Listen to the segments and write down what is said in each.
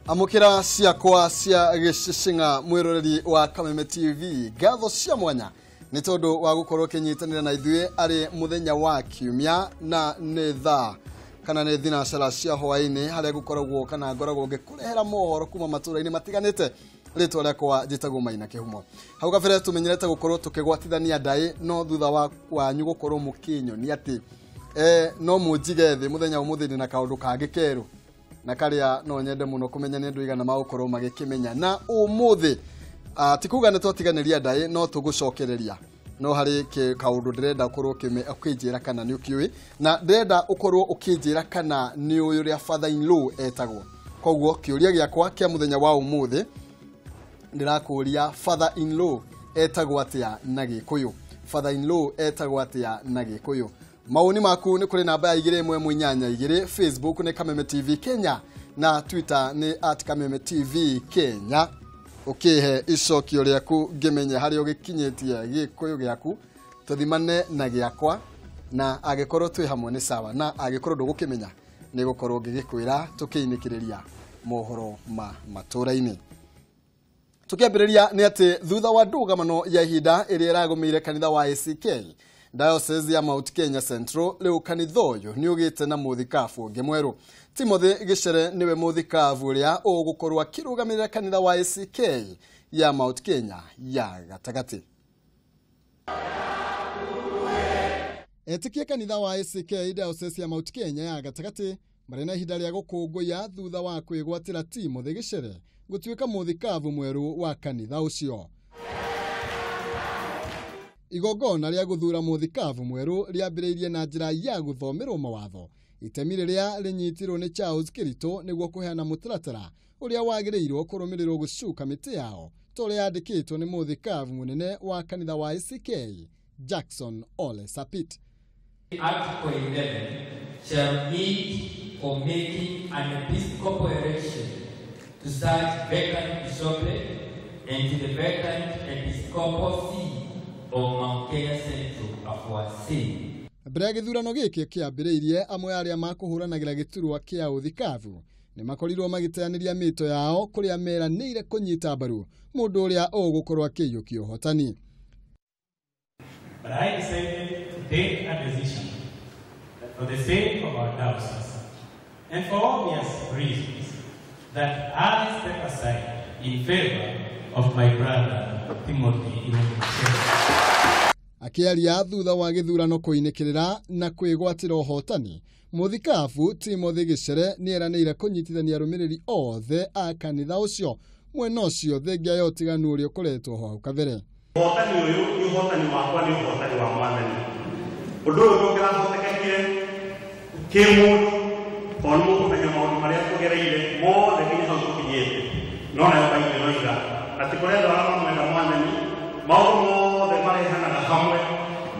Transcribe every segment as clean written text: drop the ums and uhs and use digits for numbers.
Amukira ciakwa cia gicishinga mwiroreri wa Kameme TV gatho cia mwanya ni tondu wa gukorwo kinyitanira na ithuĩ ari muthenya wa kiumia na netha kana ne thinacara cia hwaini haria gukoragwo kana ngoragwo ngikurehera mohoro kuma matũra-inĩ matiganĩte ritwa rĩakwa njĩtagwo Maina Kĩhumo. Hau gabere tumenyerete gukorwo tukigwatithania ndai no thutha wanyu gukorwo mukinyo ni ati no munjige thi muthenya umuthi na kaundu kangi keru na karia no nyende muno kumenya ni nduigana magukorwo magikimenya na umuthi tikuga ne tutiganiria ndai no tugucokereria no hari kaundu ndirenda ukorwo ukijira kana ni ukiui na ndirenda ukorwo ukijira kana ni uyu ria father in law etagwo koguo kiuria giakwa kia muthenya wa umuthi ndirakuria father in law etagwo atia na Gikuyu. Father in law etagwo atia na Gikuyu. Maoni maku ni kuri namba ya 212 Facebook ni Kameme TV Kenya na Twitter ni @Kameme TV Kenya. Ukihe icokio riaku ngimenya hari ugikinyitie Gikuyu giaku tuthimane na giakwa na agikorwo twi hamwe ni sawa na agikorwo ndugukimenya ni gukorwo ngigikwira tukiinikiriria mohoro matura-ini. Tukiambiriria ni ati thutha wa ndugamano ya ihinda iria iragomeire kanitha wa ACK Diocese ya Mount Kenya Central riu kanitha uyu ni ugite na muthikabu ungi mweru. Timothy Gichere niwe muthikabu uria ugukorwo akirugamirira kanitha wa ACK ya Mount Kenya ya gatagati. Etikia kanitha wa ACK Diocese ya Mount Kenya ya gatagati marina ihinda ria gukunguya thutha wa kwigwatira Timothy Gichere gutuika muthikabu mweru wa kanitha ucio. Igongona ria guthura muthikabu mweru riambiriirie na njira ya guthomerwo mawatho. Itemi riria rinyitirwo ni Charles Kirito niguo kuheana mutaratara uria wagirirwo kurumirirwo gucuka miti yao toria yandikitwo ni muthikabu munene wa kanitha wa ACK Jackson Ole Sapit. Article 11 shall meet for making an episcopal election to such vacant bishopric and to the vacant episcopal see of Mount Kenya Central aforeseen. Mbere ya githurano giki kiambiriirie amwe aria makuhuranagira giturwa kia uthikabu ni makorirwo magiteaniria mito yao kuria meranire kunyita mbaru mundu uria ugukorwo akiyukio hotani. But I decided to take a decision for the sake of our diocese and for obvious reasons that I step aside in favor of my brother Timothy Gichere. Akiaria thutha wa githurano kuinikirira na kwigwatira hotani muthikabu Timothy Gichere ni eranire kunyitithania rumiriri othe a kanitha ucio mwena ucio thengia ya utiganu uria ukoretwo ho hau kabere. Hotani uyu ni hotani wakwa ni hotani wa mwathani undu uyu ndungirahotekekire kimundu ono mukumenya maundu maria tugereire mothe nginya hau tukinyite no nayo kaingĩ noiga ati kurenda arama mwenda mwathani maundu mothe marehanaga hamwe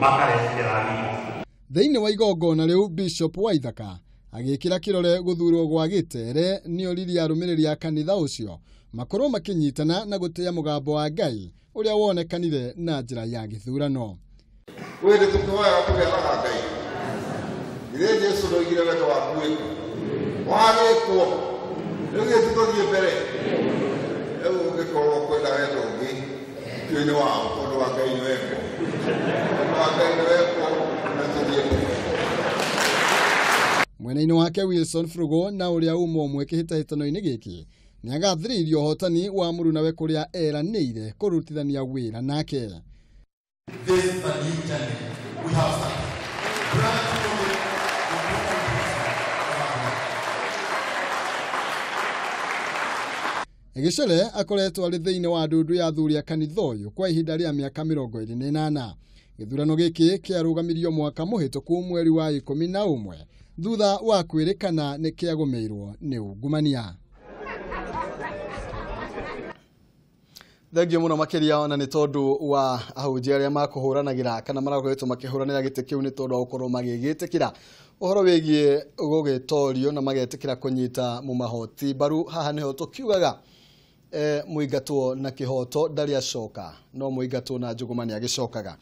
makarehera rimo. Thiini wa igongona riu Bishop Waithaka agikira kirore guthurwo gwa Gitere ni oriri arumiriri ya kanitha ucio makorwo makinyitana na gutia mugambo wa Ngai uria wonekanire na njira ya githurano. Wende tukihoya tugethaga Ngai ire Jesu ndoigire wendo waku wiku wagikwo rĩu tũthiĩ mbere rĩu ũngĩkorwo kwenda wendo ũngĩ tuĩnĩ wao tondũ wa Ngai nĩ weko na tũthiĩ mbere. Mwena-inĩ wake Wilson Frugo na uria umwe kĩhĩtahĩtano-inĩ gĩkĩ ni agathĩrĩirio hotani wa mũrunawe kuria eranĩire kurutithania wĩra nake. This is a new journey we have started. Gichere akoretwo ari thiini wa ndundu ya athuri a kanitha uyu kwa ihinda ria miaka 28. Githurano giki kiarugamirio mwaka muhituku mweri wa 11 thutha wa kwirikana ni kiagomeirwo ni ungumania. Thengio muno makiria ona ni tondu wa ahunjia aria makuhuranagira kana marakoretwo makihuranira gite kiu ni tondu wa gukorwo magigitikira uhoro wigie gugitorio na magetikira kunyita mu mahoti baru. Haha niho tukiugaga muingatwo na kihoto ndari acoka no muingatwo na njugumani agicokaga.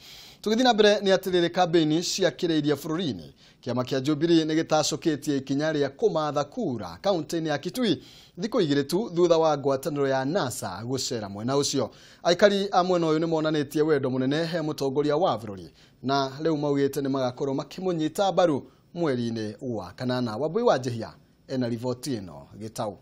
Tugithina mbere ni atirire kambeni cia kireiria bururi-ini kiama kia Jubilee ni gitacoketie ikinya ria kumatha kura kaunti-ini ya Kitui thikũ igĩrĩ tu thutha wa ngwatanĩro ya NASA gucera mwena ucio. Aikari a mwena uyu ni monanĩtie wendo munene he mũtongoria wa bũrũri na rĩu maugĩte ni magakorwo makĩmũnyita mbaru mweri-ini wa kanana. Wambui wa Njihia ena riboti ĩno Gĩtaũ.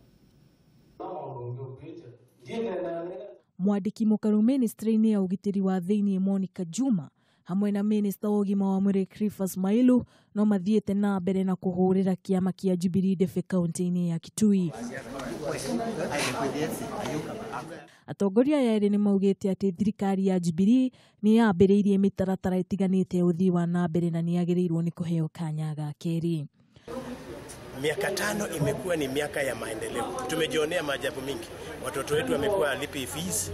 Mwandiki mũkaru ministry-inĩ ya ũgitĩri wa thĩinĩ Monica Juma hamwe na minister wa ũgima wa mwĩrĩ Cleophas Mailu no mathiĩte na mbere na kũhũrĩra kiama kia Jubilee Defe kaunti-inĩ ya Kitui. Atongoria yerĩ nĩ maugĩte atĩ thirikari ya Jubilee nĩ yambĩrĩirie mĩtaratara ĩtiganĩte ũthii wa na mbere na nĩ yagĩrĩirwo nĩ kũheo kanya ga kerĩ. Miaka 5 imekuwa ni miaka ya maendeleo. Tumejionea maajabu mingi. Watoto wetu wamekuwa lipi fees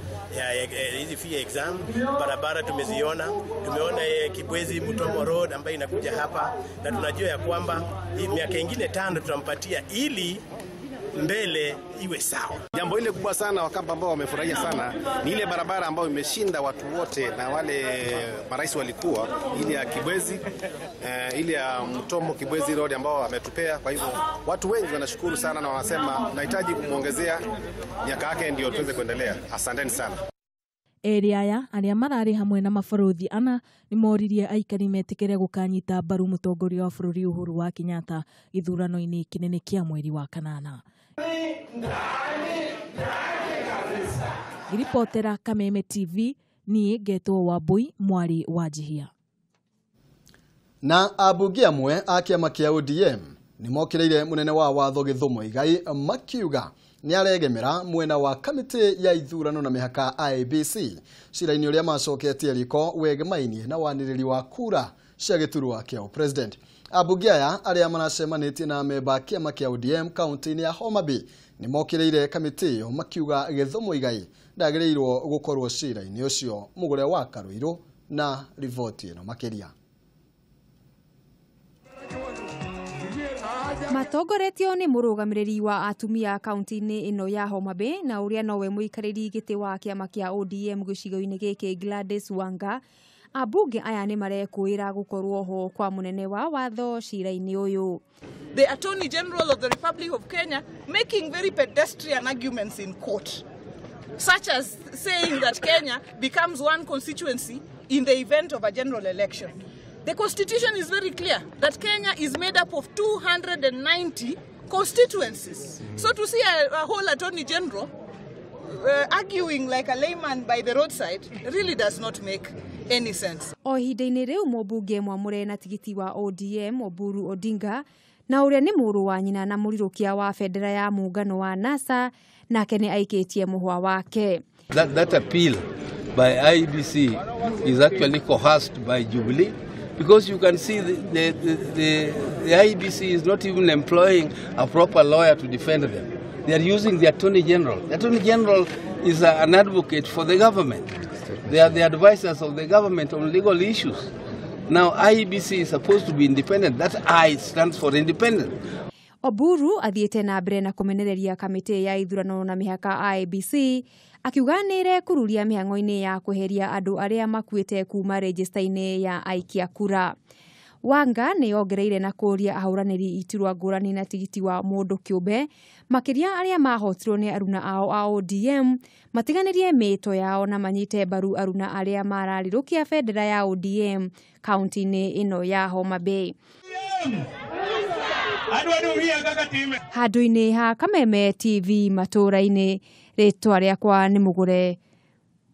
hizi fee exam, barabara tumeziona, tumeona Kibwezi Mutomo Road ambayo inakuja hapa, na tunajua ya kwamba miaka ingine 5 tutampatia ili mbele iwe sawa. Jambo ile kubwa sana wakamba ambao wamefurahia sana ni ile barabara ambayo imeshinda watu wote na wale marais walikuwa, ile ya Kibwezi, ile ya Mutomo Kibwezi Road ambao wametupea. Kwa hivyo watu wengi wanashukuru sana na wanasema nahitaji kumuongezea miaka yake ndio tuweze kuendelea. Asanteni sana. Aya arĩa mararĩ hamwe na mabarothi ana nĩ moririe aikari metikĩre gũkanyita mbaru mũtongoria wa bũrũri Uhuru wa Kenyatta gĩthurano-inĩ kĩnene kĩa mweri wa kanana. Ripotera Kameme TV ni Getwo Wambui mwari wa Njihia. Na abunge amwe a kiama kia ODM ni mokireire munene wa watho Githumo Igai makiuga ni aregemera mwena wa kamiti ya ithurano na mihaka IEBC cira-inĩ ũrĩa macoketie riko wegemainie na wanĩrĩri wa kura cia gĩturwa kĩa president. Abunge aya arĩa maracemanĩtie na memba kiama kia ODM kaunti-inĩ ya Homa Bay ni mokireire kamiti ĩyo makiuga Githumo Igai ndagĩrĩirwo gũkorwo cira-inĩ ũcio. Mũgũre wa Karũirũ na riboti ĩno makĩria. Matongoretio ni mũrũgamĩrĩri wa atumia kaunti-inĩ ino ya Homa Bay na ũrĩa nowe mũikarĩri gĩtĩ wa kiama kia ODM gĩcigo-inĩ gĩkĩ Gladys Wanga. Abunge aya nĩ marekũĩra gũkorwo ho kwa mũnene wa watho cira-inĩ ũyũ. The Attorney General of the Republic of Kenya making very pedestrian arguments in court, such as saying that Kenya becomes one constituency in the event of a general election. The constitution is very clear that Kenya is made up of 290 constituencies. So to see a whole Attorney General arguing like a layman by the roadside really does not make any sense. O ihinda-inĩ rĩu mũmbunge mwamũre na tigiti wa ODM Oburu Odinga na ũrĩa nĩ mũrũ wa nyina na mũrirũkia wa bendera ya muungano wa NASA nake nĩ aikĩtie mũhwa wake. That appeal by IEBC is actually coerced by Jubilee, because you can see the IEBC is not even employing a proper lawyer to defend them. They are using the Attorney General. The Attorney General is an advocate for the government. They are the advisors of the government on legal issues. Now IEBC is supposed to be independent. That I stands for independent. Oburu athiĩte na mbere na kũmenereria kamĩtĩ ya ithurano na mĩhaka IEBC akiuga nĩ ĩrekururia mĩhang'o-inĩ ya kweheria andũ arĩa makuĩte kuma register-inĩ ya aikia kura. Wanga nĩ ongereire na kũria ahũranĩri iturwa ngũrani na tigiti wa mũndũ kĩũmbe makĩria arĩa mahotirwo nĩ aruna ao a ODM matiganĩrie mĩto yao na manyite mbaru aruna arĩa mararirũkia bendera ya ODM kaunti-inĩ ino ya Homa Bay. Handũ-inĩ ha Kameme TV matũra-inĩ, rĩtwa rĩakwa nĩ Mũgũre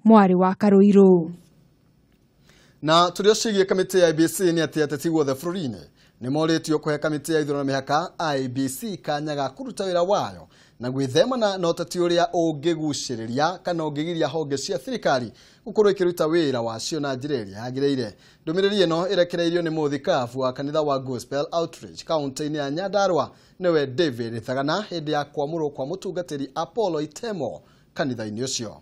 mwari wa Karũirũ. Na tuliocigie kamiti ya IEBC ni ati ateti guothe bũrũri-inĩ nĩ morĩtio kũhe kamiti ya ithurano na mĩhaka IEBC kanya ga kũruta wĩra wayo na gwĩthemana na ũteti ũrĩa ũngĩgucĩrĩria kana ũngĩgiria honge cia thirikari gũkorwo ikĩruta wĩra wacio na njĩra ĩrĩa yagĩrĩire. Ndũmĩrĩri ĩno ĩrekereirio nĩ mũthikabu wa kanitha wa Gospel Outreach kaunti-inĩ ya Nyandarua nĩwe David Thagana hĩndĩ ya kwamũrwo kwa mũtungatĩri Apollo Itemo kanitha-inĩ ũcio.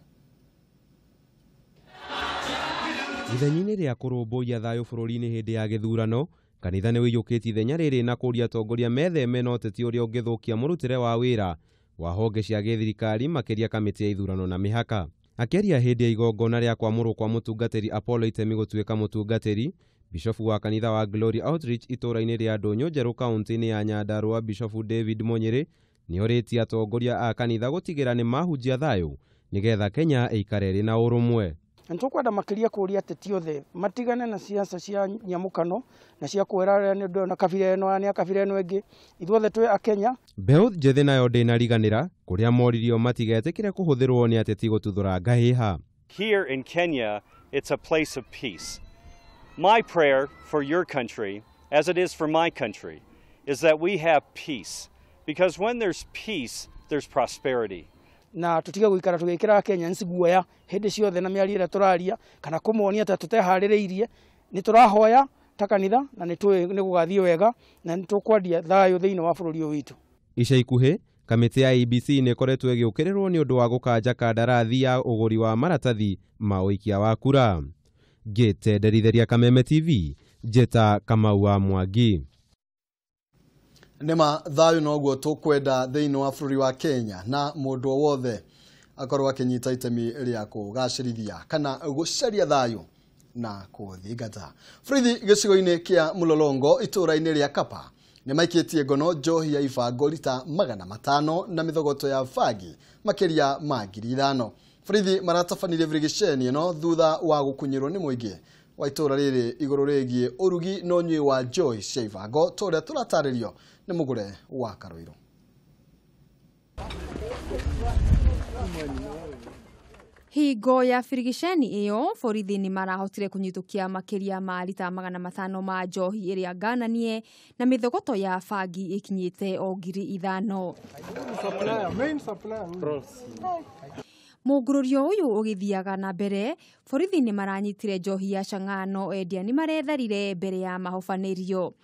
Ithenyi-inĩ rĩa kũrũmbũiya thayũ bũrũri-inĩ hĩndĩ ya gĩthurano, kanitha nĩ wĩiyũkĩtie ithenya rĩrĩ na kũria atongoria metheme na ũteti ũrĩa ũngĩthũkia mũrutĩre wa wĩra wa honge cia gĩthirikari makĩria kamĩtĩ ya ithurano na mĩhaka. Akeria hĩndĩ ya igongona rĩa kwamũrwo kwa mũtungatĩri Apollo Itemi gũtuĩka mũtungatĩri, Bishofu wa kanitha wa Glory Outreach itũũra-inĩ rĩa Ndũnyũ Njerũ kaũntĩ-inĩ ya Nyandarua Bishofu David Munyiri nĩorĩtie atongoria a kanitha gũtigĩra nĩ mahunjia thayũ nĩgetha Kenya ĩikare ĩrĩ na ũrũmwe. Nĩtũkwenda makĩria kũria ateti othe matigane na siasa cia nyamũkano na cia kwĩra nĩ ũndũ na kabira ĩno ya kabira ĩno ĩngĩ, ithuothe twĩ a Kenya. Mbeũ njĩthĩ nayo ndĩnariganĩra kũrĩa moririo matigetĩkĩre kũhũthĩrwo nĩ ateti gũtuthũra ngahĩha. Here in Kenya, it's a place of peace. My prayer for your country, as it is for my country, is that we have peace. Because when there's peace, there's prosperity. Na tutige guikara tugikira Kenya nsiguoya hindi ciothe na miari ira turaria kana kumuonia ta tutehaririirie ni turahoya ta kanitha na ni gugathie wega na ni tukwendia thayo thiini wa bururi witu. Ica ikuhi kamiti ya IEBC ni koretwo igiukirirwo ni undu wa gukanja kandarathi ya uguri wa maratathi ma uikia wa kura. Gitenderithiria Kameme TV, Jeta Kamau wa Mwangi. Nema thayo noguo tukwenda thiini wa bururi wa Kenya na mundu wothe akorwo akinyita itemi ria kugacirithia kana gucaria thayo na kuthingata. Frithi gicigo-ini kia Mulolongo itura-ini ria Kapa ni maikitie ngono njohi ya ibango lita 500 na mithogoto ya fagi makiria ma 5,000. Frithi maratafanire virigisheni no thutha wa gukunyirwo ni muingi wa itura riri iguru rigie urugi no nyui wa njohi cia ibango turia turataririo ni mugure wa Karoiro. Hingo ya firigisheni iyo borithi ni marahotire kunyitukia makiria ma lita 500 ma njohi iria ngananie na mithogoto ya fagi ikinyite o 5,000. Mugururio uyu ugithiaga na mbere, borithi ni maranyitire njohi ya cang'ano endia ni maretharire mbere ya mahofanirio.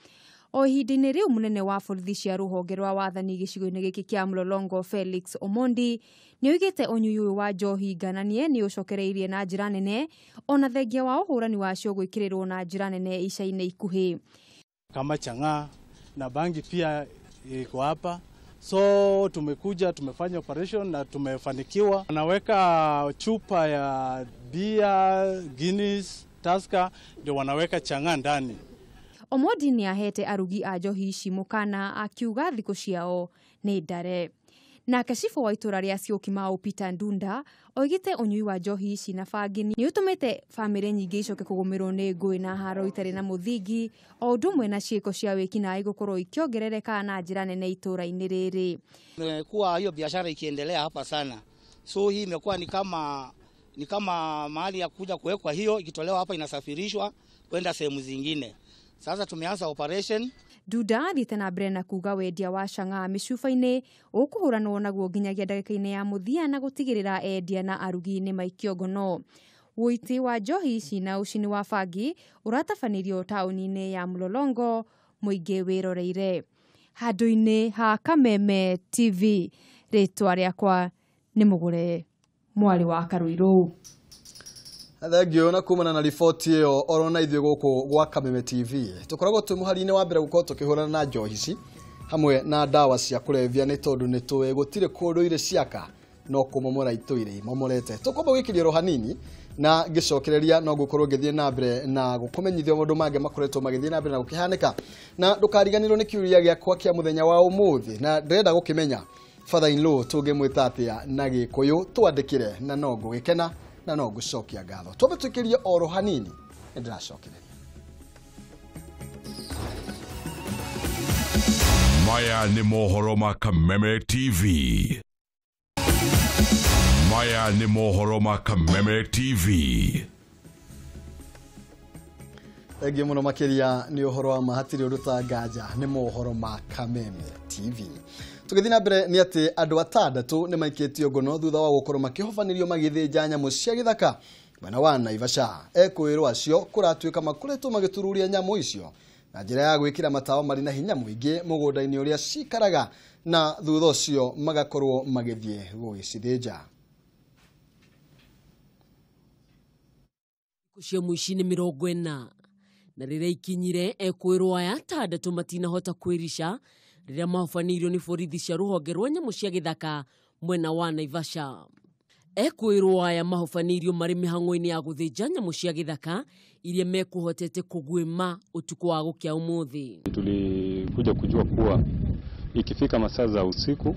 O ihinda-inĩ riu munene wa borithi cia rũhonge rwa wathani gĩcigo-inĩ gĩkĩ kĩa Mlolongo Felix Omondi nĩ oigĩte ũnyui ũyũ wa njohi ngananie nĩ ũcokereirie na njĩra nene ona thengia wa ũhũrani wacio gwĩkĩrĩrwo na njĩra nene ica-inĩ ikuhĩ. Kama chang'aa na bangi pia iko hapa, so tumekuja tumefanya operation na tumefanikiwa. Wanaweka chupa ya bia, Guinness, Tusker ndio wanaweka chang'aa ndani. Omondi ni ahete arugi a njohi ici mukana akiuga thikũ ciao nĩ ndare. Na kashifu wa itura ria Syokimau Peter Ndunda oigite unyui wa njohi ici na bangi ni utumite family nyingĩ icoke kugumirwo nĩ ngũĩ na haro itarĩ na mũthingi o ũndũ ũmwe na ciĩko cia wĩkinaĩ gũkorwo ikiongerereka na njĩra nene itura-inĩ rĩrĩ. Imekuwa hiyo biashara ikiendelea hapa sana, so hii imekuwa ni kama mahali ya kuja kuwekwa hiyo, ikitolewa hapa inasafirishwa kwenda sehemu zingine. Sasa tumeanza operation. Duda thite na mbere na kuga wendia wa cang'aa mĩcuba-inĩ ũkũhũranwo naguo nginyagia ndagĩka-inĩ ya mũthia na gũtigĩrĩra endia na arugi nĩ maikio ngono. Ũiti wa njohi ici na ũcini wa bangi ũratabanĩrio taũni-inĩ ya Mlolongo, mũingĩ wĩroreire. Handũ-inĩ ha Kameme TV, rĩtwa rĩakwa nĩ Mũgũre Mwari wa Karuirũ. Thengio na kumana na riboti iyo orona ithuĩ gũkũ gwa Kameme TV tukoragwo twĩ mũhari-inĩ wa mbere gũkorwo tukĩhũrana na njohi ici hamwe na ndawa cia kũrebia nĩ tondũ nĩ tũĩ gũtirĩ kũndũ irĩ ciaka no kũmomora itũire momorete. Tũkwamba gwĩkiria ro hanini na ngĩcokereria no gũkorwo ngĩthiĩ na mbere na gũkũmenyithia maũndũ mangĩ makoretwo magĩthiĩ na mbere na gũkĩhanĩka, na ndũkariganĩrwo nĩ kiuria gĩakwa kĩa mũthenya wa ũmũthĩ, na ndĩrenda gũkĩmenya father-in-law tũngĩmwĩta atĩa na Gĩkũyũ, twandĩkĩre na no ngũgĩkena na no ngũcokia ngatho. Twambe twĩkĩrie oro hanini ndĩracokereria. Maya nĩ mohoro ma Kameme TV. Maya nĩ mohoro ma Kameme TV. Thengi mũno makĩria nĩ ũhoro wa mahatirĩ ũndũ ta nganja nĩ mohoro ma Kameme TV. Tũgĩthiĩ na mbere nĩ atĩ andũ atandatũ nĩ maikĩtio ngono thutha wa gũkorwo makĩhobanĩrio magĩthĩnja nyamũ cia gĩthaka mwena wa Naivasha. Ekũĩrwo acio kũratuĩka makoretwo magĩtururia nyamũ icio na njĩra ya gwĩkĩra matawa marĩ na hinya mũingĩ mũgũnda-inĩ ũrĩa cikaraga na thutha ũcio magakorwo magĩthiĩ gũgĩcithĩnja. Cia mũici-inĩ 40 na rĩrĩa ikinyire ekũĩrwo aya atandatũ matinahota kwĩrisha rĩrĩa mahobanĩirio nĩ borithi cia rũhonge rwa nyamũ cia gĩthaka mwena wa Naivasha. ekwirwo aya mahofanirio marĩ mĩhang'o-inĩ ya gũthĩnja nyamũ cia gĩthaka iria mekuhotete kũgwĩma utuku wa gũkĩa ũmũthĩ. Tulikuja kujua kuwa ikifika masaa za usiku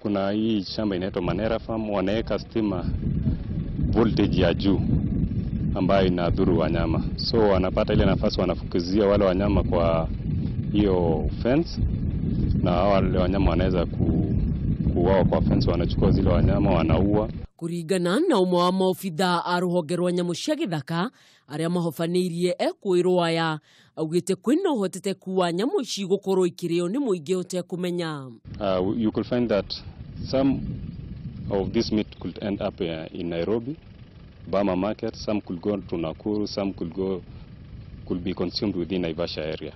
kuna hii shamba inaitwa Manera Farm, wanaweka stima voltage ya juu ambayo inadhuru wanyama. So wanapata ile nafasi wanafukuzia wale wanyama kwa hiyo fence, na wale wanyama wanaweza kuuawa kwa fence, wanachukua zile wanyama wanaua. Kuringana na umwe wa maobitha a rũhonge rwa nyamũ cia gĩthaka arĩa mahofanirie ekwĩrwo aya augĩte kwĩna ũhoteteku wa nyamũ ici gũkorwo ikĩrĩo nĩ mũingĩ ũtekũmenya. You could find that some of this meat could end up in Nairobi, Bama market, some could go to Nakuru, some could be consumed within Naivasha area.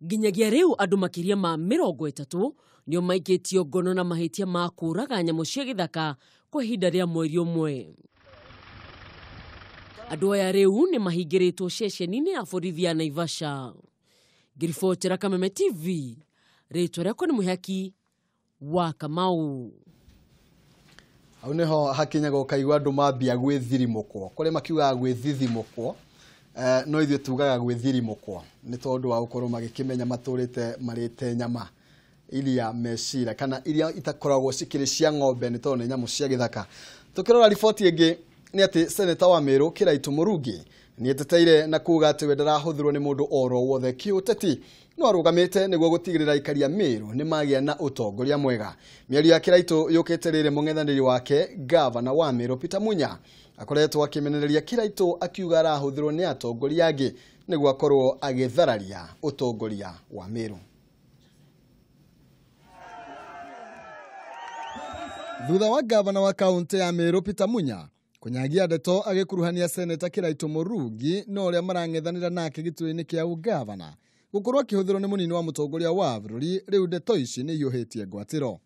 Nginyagia rĩu andũ makĩria ma 30 nĩo maikĩtio ngono na mahĩtia ma kũraga nyamũ cia gĩthaka kwa ihinda rĩa mweri ũmwe. Andũ aya rĩu nĩ mahingĩrĩtwo ceceni-inĩ ya borithi ya Naivasha. Ngiribotera Kameme TV, rĩtwa rĩakwa nĩ Mũhaki wa Kamau. Hau niho hakinyaga ũkaigua andũ mambia gwĩthirimũkwo, kũrĩa makiugaga gwĩthithimũkwo, no ithuĩ tugaga gwĩthirimũkwo nĩ tondũ wa gũkorwo magĩkĩmenya matũrĩte marĩte nyama iria mecira kana iria itakoragwo cikĩrĩ cia ng'ombe nĩ tondũ nĩ nyamũ cia gĩthaka. Tukĩrora riboti ĩngĩ nĩ atĩ seneta wa Meru Kiraitu Mũrungi nĩ eteteire na kuuga atĩ we ndarahũthĩrwo nĩ mũndũ oro wothe kĩũteti, no arũgamĩte nĩguo gũtigĩrĩra aikari a Meru nĩ magĩa na ũtongoria mwega. Mĩario ya Kiraitu yũkĩte rĩrĩ mũng'ethanĩri wake gavana wa Meru Peter Munya akoretwo akĩmenereria Kiraitu akiuga arahũthĩrwo nĩ atongoria angĩ nĩguo akorwo agĩthararia ũtongoria wa Meru. Thutha wa gavana wa kaunti ya Meru Peter Munya kunyagia ndeto agĩkuruhania seneta Kiraitu Mũrungi na ũrĩa marang'ethanĩra nake gĩturwa-inĩ kĩa ugavana gũkorwo akĩhũthĩrwo nĩ mũnini wa mũtongoria wa bũrũri, rĩu ndeto ici nĩ iyũhĩtie ngwatĩro.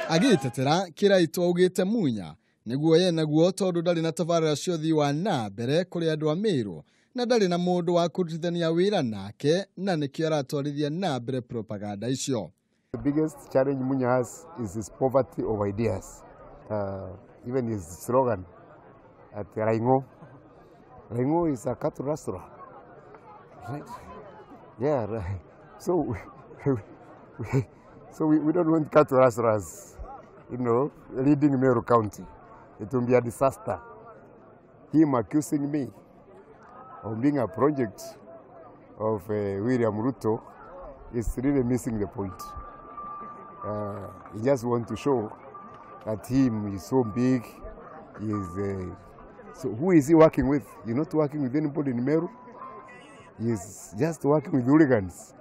Agĩtetera Kiraitu augĩte Munya nĩguo ye naguo tondũ ndarĩ na tabarĩra cia ũthii wa na mbere kũrĩ andũ a Meru na ndarĩ na mũndũ wa kũrutithania wĩra nake, na nĩkĩo aratwarithia na mbere propaganda icio. The biggest challenge Munya has is his poverty of ideas. Even his slogan at Raingo is a cattle restaurant, right? Yeah, right. So we don't want cattle restaurants, leading Meru County. It will be a disaster. Him accusing me of being a project of William Ruto is really missing the point. He just wants to show that him is so big. So who is he working with? You're not working with anybody in Meru. He's just working with hooligans.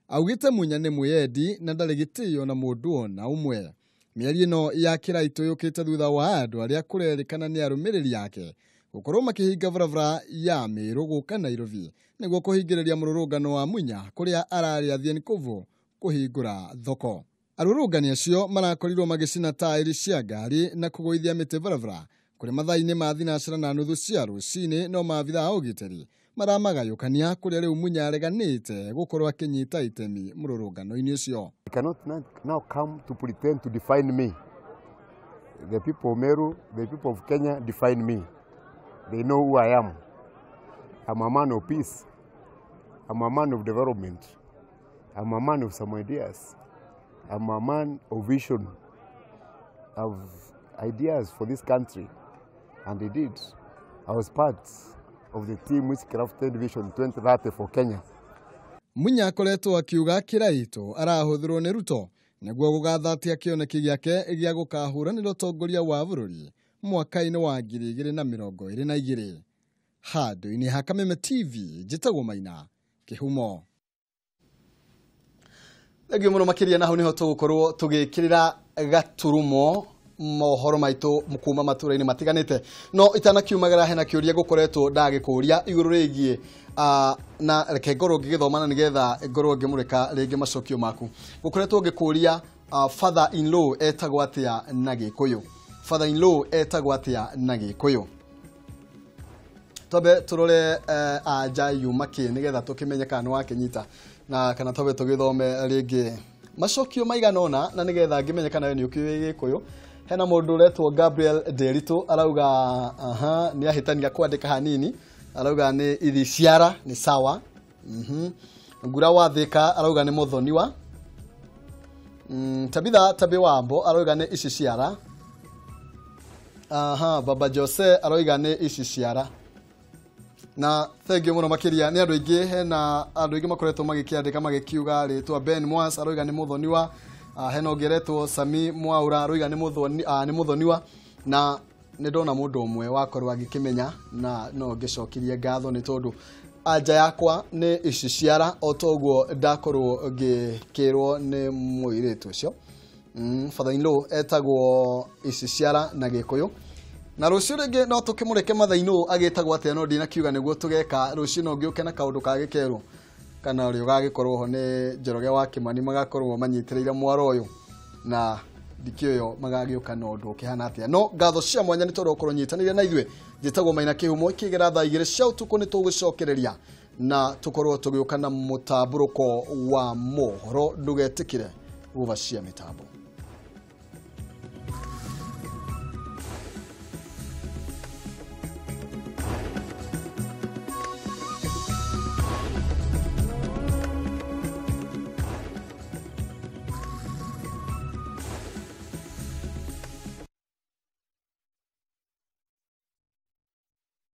Augĩte Munya nĩ mwĩyendi na ndarĩ gĩtĩo na mũndũ ona ũmwe. Mĩario ĩno ya Kiraitu yũkĩte thutha wa andũ arĩa kũrerĩkana nĩ arũmĩrĩri yake gũkorwo makĩhinga barabara ya Meru gũka Nairobi nĩguo kũhingĩrĩria mũrũrũngano wa Munya kũrĩa ararĩ athiĩ Nkovo kũhingũra thoko. Arũrũngani acio marakorirwo magĩcina taĩri cia ngari na kũgũithia mĩtĩ barabara kũrĩ mathaa-inĩ ma thinacara na nuthu cia rũcinĩ, no maabitha a ũgitĩri maramagayũkania kũrĩa rĩu Munya areganĩte gũkorwo akĩnyita itemi mũrũrũngano-inĩ ũcio. You cannot now come to pretend to define me. The people of Meru, the people of Kenya define me. They know who I am. I'm a man of peace. I'm a man of development. I'm a man of some ideas. I'm a man of vision, of ideas for this country. And indeed, I was part of the team which crafted Vision 2030 for Kenya. Munya akoretwo akiuga Kiraitu arahũthĩrwo nĩ Ruto nĩguo gũgathatia kĩoneki gĩake gĩa gũkahũranĩra ũtongoria wa bũrũri mwaka-inĩ wa 2022. Handũ-inĩ ha Kameme TV, njĩtagwo Maina Kĩhumo. Thengio mũno makĩria, na hau nĩho tũgũkorwo tũgĩkĩrĩra gaturumo mohoro maitũ kuma matũra-inĩ matiganĩte, no itanakiumagara hena kĩũria gũkoretwo ndagĩkũria igũrũ rĩgiĩ na reke ngorwo ngĩgĩthomana nĩgetha ngorwo ngĩmũrĩka rĩngĩ macokio maku. Gũkoretwo ngĩkũria father in law etagwo atĩa na Gĩkũyũ. Father in law etagwo atĩa na Gĩkũyũ. Tobe turore anja yuma kĩ nĩgetha tũkĩmenye kana nĩ wakĩnyita na kana tobe tũgĩthome rĩngĩ macokio maiganona na nigetha ngimenyekana ni ukiwe Gikuyu. Hena mundu uretwo Gabriel Derito arauga ni ahitania kwandika hanini, arauga ni iriciara ni sawa. Ngura wa Thika arauga ni muthoniwa. Tabitha Tabiwambo arauga ni iciciara. Baba Jose arauga ni iciciara. Na thengio muno makiria ni andu aingi, hena andu aingi makoretwo magikiandika magikiuga ritwa Ben Mwas arauga ni muthoniwa. Hena ongeretwo Sami Mwaura arauga ni muthoniwa, na ni ndona mundu umwe wakorwo agikimenya na no ngicokirie ngatho ni tondu anja yakwa ni iciciara otoguo ndakorwo ngikirwo ni muiritu ucio. Father-in-law etagwo iciciara na Gikuyu. Na rucio ringi no tukimureke Mathaino agitagwo atia no ndina kiuga niguo tugeka rucio no ngiuke na kaundu kagikerwo kana uri ugagikorwo ho ni Njoroge wa Kimani magakorwo manyitireire mwaro uyu na dikioyo magagiuka no ndu kihana atia. No ngatho cia mwanya ni tondu ukorwo nyitanire na ithwe njitagwo Maina Kihumo ikigera thaa 2 cia utuku ni tugucokereria na tukorwo tugiuka na mutamburuko wa mohoro ndugetikire gubacia mitambo.